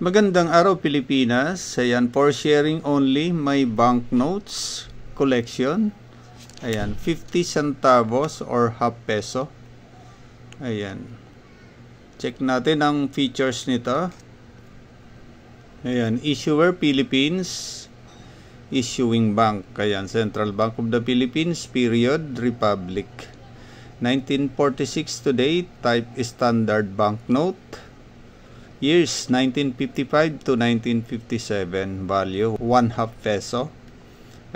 Magandang araw Pilipinas. Ayan, for sharing only my banknotes collection. Ayan, 50 centavos or half peso. Ayan. Check natin ang features nito. Ayan, issuer Philippines, issuing bank. Ayan, Central Bank of the Philippines, period, Republic. 1946 to date, type standard banknote. Years 1955 to 1957, value 1 half peso.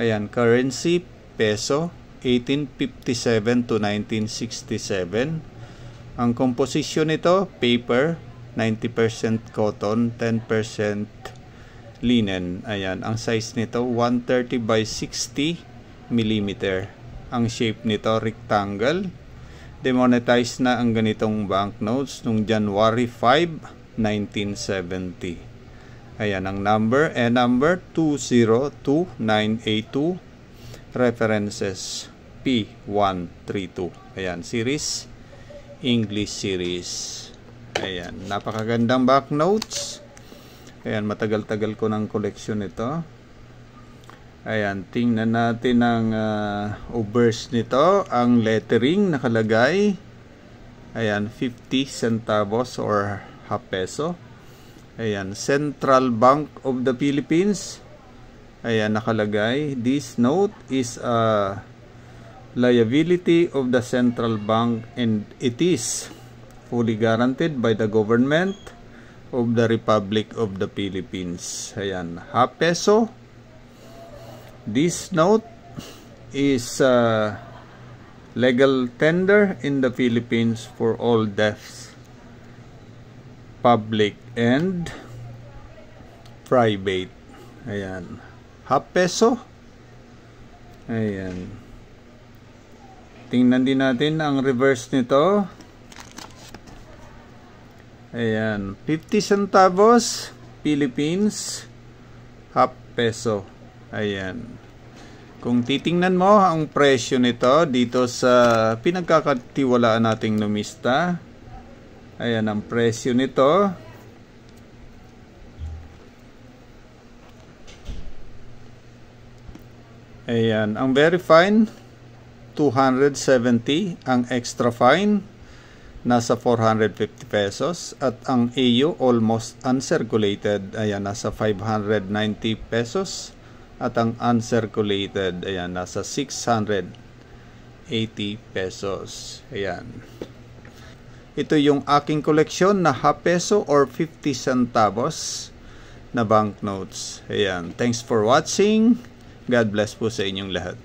Ayan, currency peso 1857 to 1967. Ang composition nito, paper 90% cotton, 10% linen. Ayan, ang size nito 130 by 60 mm. Ang shape nito rectangle. Demonetized na ang ganitong banknotes nung January 5, 1970. Ayan ang number, number 202982, references P132. Ayan, series, English series. Ayan, napakagandang banknotes. Ayan, matagal-tagal ko ng collection ito. Ayan, tingnan natin ang obverse nito, ang lettering nakalagay. Ayan, 50 centavos or half peso. Ayan, Central Bank of the Philippines. Ayan, nakalagay, this note is a liability of the Central Bank and it is fully guaranteed by the government of the Republic of the Philippines. Ayan, half peso. This note is legal tender in the Philippines for all debts, public and private. Ayan, half peso. Ayan, tingnan din natin ang reverse nito. Ayan, 50 centavos Philippines, half peso. Ayan, kung titingnan mo ang presyo nito dito sa pinagkakatiwalaan nating numista, ayan ang presyo nito. Ayan, ang very fine 270, ang extra fine nasa 450 pesos at ang AU almost uncirculated, ayan, nasa 590 pesos at ang uncirculated, ayan, nasa 680 pesos. Ayan, ito yung aking koleksyon na half peso or 50 centavos na banknotes. Ayan, thanks for watching. God bless po sa inyong lahat.